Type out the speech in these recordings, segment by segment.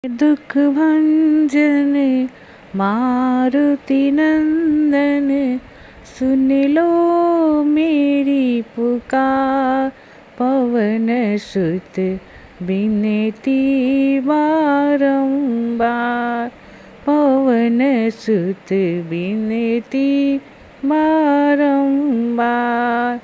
दुख भंजन मारुति नंदन, सुन लो मेरी पुकार। पवन सुत विनती बारंबार, पवन सुत विनती बारंबार।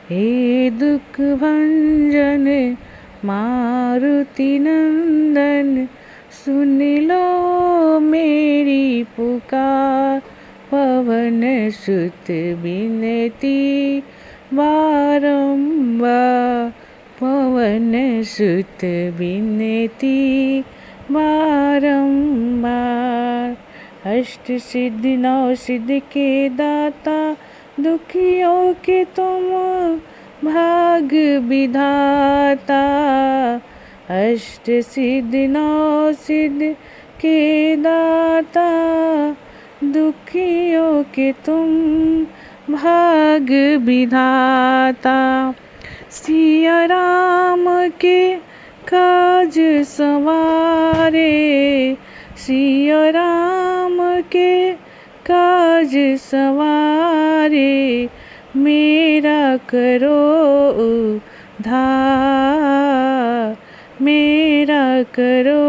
हे दुख भंजन मारुति नंदन, सुन लो मेरी पुकार। पवन सुत विनती बारंबार, पवन सुत विनती बारंबार। अष्ट सिद्धि नौ सिद्धि के दाता, दुखियों के तुम भाग विधाता। अष्ट सिद्धि नौ सिद्धि के दाता, दुखियों के तुम भाग विधाता। सिया राम के काज संवारे, सिया राम के काज संवारे। मेरा करो उद्धार, मेरा करो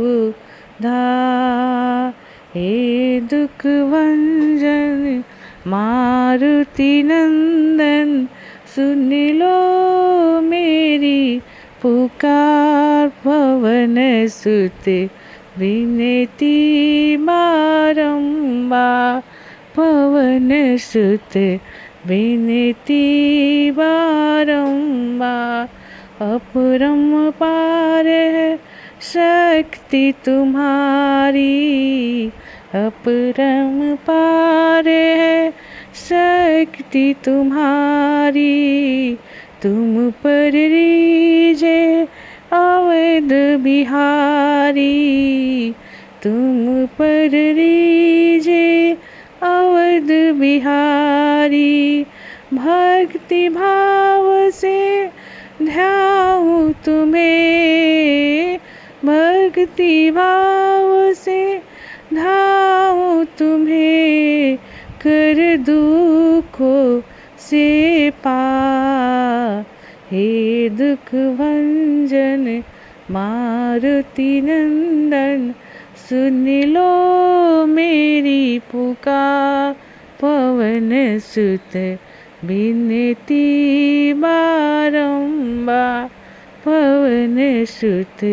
उद्धार। हे दुख भंजन मारुति नंदन, सुन लो मेरी पुकार। पवन सुत विनती बारंबार, पवन सुत विनती बारंबार। अपरंपार है शक्ति तुम्हारी, अपरंपार है शक्ति तुम्हारी। तुम पर रीझे अवध बिहारी, तुम पर रीझे अवध बिहारी। भक्ति भाव से ध्याऊं तुम्हें, भक्ति भाव से ध्याऊं तुम्हें। कर दुखों से पार, हे दुख भंजन मारुति नंदन, सुन लो मेरी पुकार। पवन सुत विनती बारंबार, पवन सुत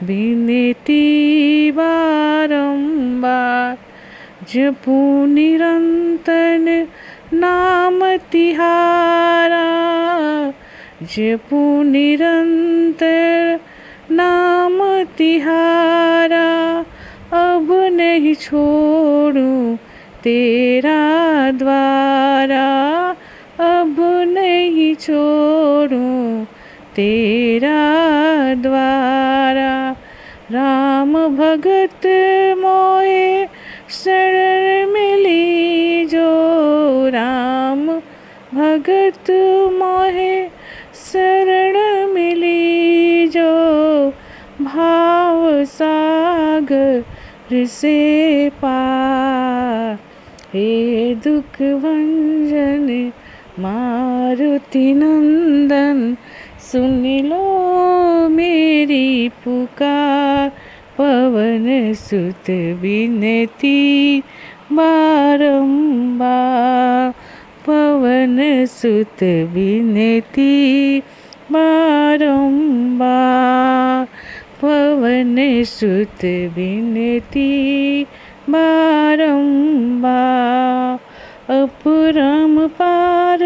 विनती बारंबार। जपू निरंतर नाम तिहारा, जपू निरंतर नाम तिहारा। अब नहीं छोड़ूं तेरा द्वारा, अब नहीं छोड़ूं तेरा द्वारा। राम भगत मोए शरण मिली जो, राम भगत मोहे शरण मिली जो। भाव सागर से पार, हे दुख भंजन मारुति नंदन, सुन लो मेरी पुकार। पवन सुत विनती बारंबार, पवन सुत विनती बारंबार, पवन सुत विनती बारंबार। अपरंपार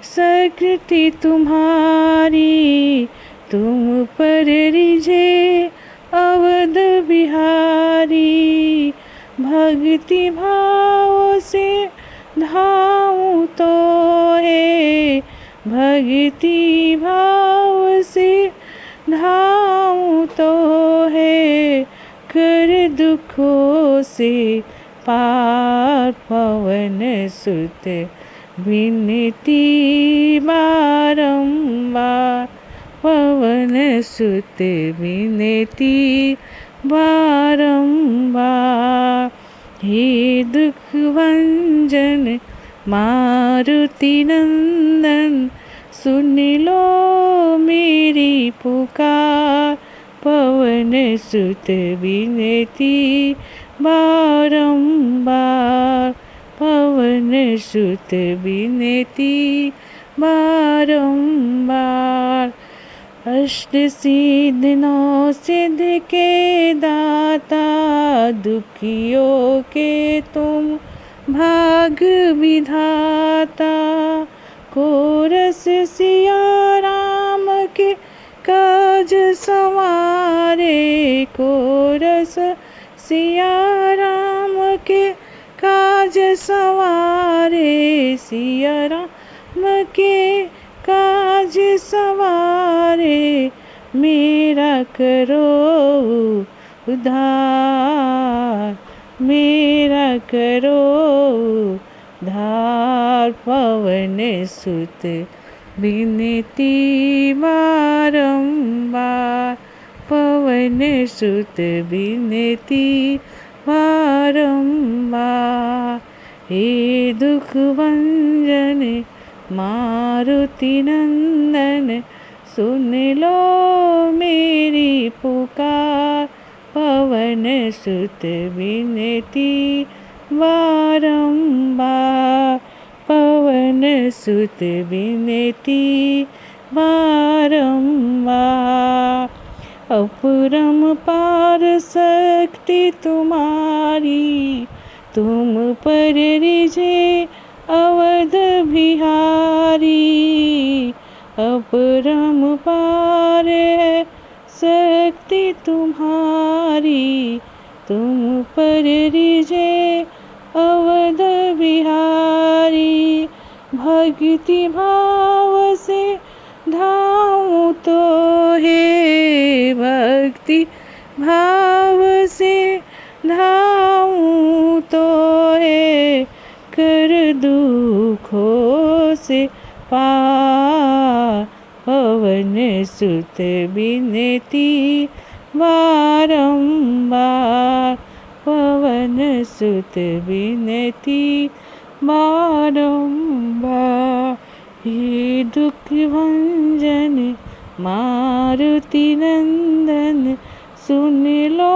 शक्ति तुम्हारी, तुम पर रिझे अवध बिहारी। भक्ति भाव से धाऊं तो है, भक्ति भाव से धाऊं तो है। कर दुखों से पार, पवन सुत विनती बारंबार, पवन सुत विनती बारंबार। हे दुख भंजन मारुति नंदन, सुन लो मेरी पुकार। पवन सुत विनती बारंबार, पवन सुत विनती बारंबार। अष्ट सिद्ध नौ सिद्ध के दाता, दुखियों के तुम भाग विधाता। कोरस सिया राम के काज संवारे, कोरस सिया राम के काज संवारे। सिया राम के काज संवारे, मेरा करो उद्धार, मेरा करो उद्धार। पवन सुत विनती बारंबार, पवन सुत विनती बारंबार। हे दुख भंजन मारुति नंदन, सुन लो मेरी पुकार। पवन सुत विनती बारंबार, पवन सुत विनती बारंबार। अपरम पार शक्ति तुम्हारी, तुम पर रिझे अवध बिहारी। अपरम पार है शक्ति तुम्हारी, तुम पर रिझे अवध बिहारी। भक्ति भाव से धाऊं तो हे, भक्ति भाव से धाऊं तो है। कर दुखों से पार, पवन सुत विनती बारंबार, पवन सुत विनती बारंबार। हे दुख भंजन मारुति नंदन, सुन लो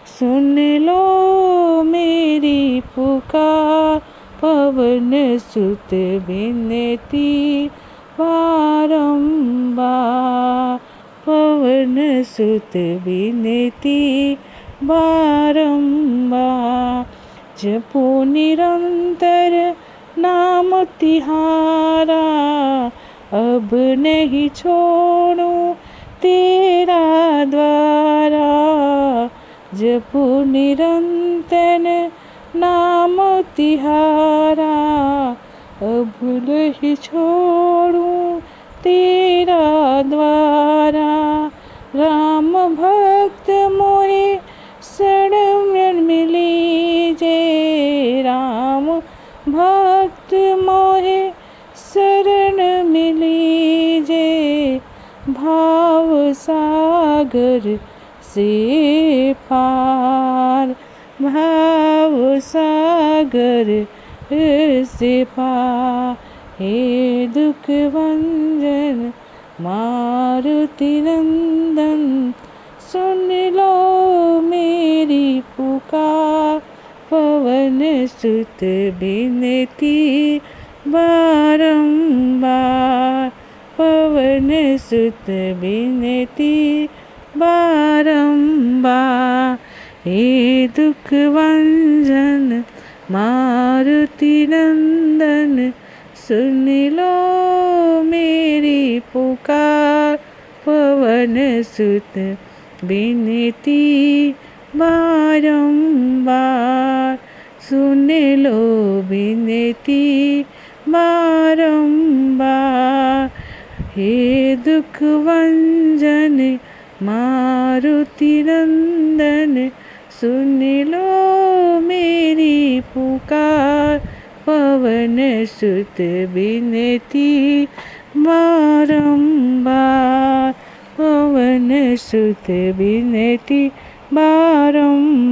सुन लो मेरी पुकार। पवन सुत विनती बारंबार, पवन सुत विनती बारंबार। जपो निरंतर नाम तिहारा, अब नहीं छोड़ूं तेरा द्वारा। जपो निरंतर नाम तिहारा, अब नहीं छोड़ूं तेरा द्वारा। राम भक्त मोहे शरण मिलीजे, राम भक्त मोहे शरण मिलीजे। भाव सागर से पार, भाव सागर से पार। हे दुख भंजन मारुति नंदन, सुन लो मेरी पुकार। पवन सुत विनती बारंबार, पवन सुत विनती बारंबार। हे दुख भंजन मारुति नंदन, सुन लो मेरी पुकार। पवन सुत विनती बारंबार, सुन लो विनती बारंबार। हे दुख भंजन मारुति नंदन, सुन लो मेरी पुकार। पवन सुत विनती बारंबार, पवन सुत बिनती बारंबार।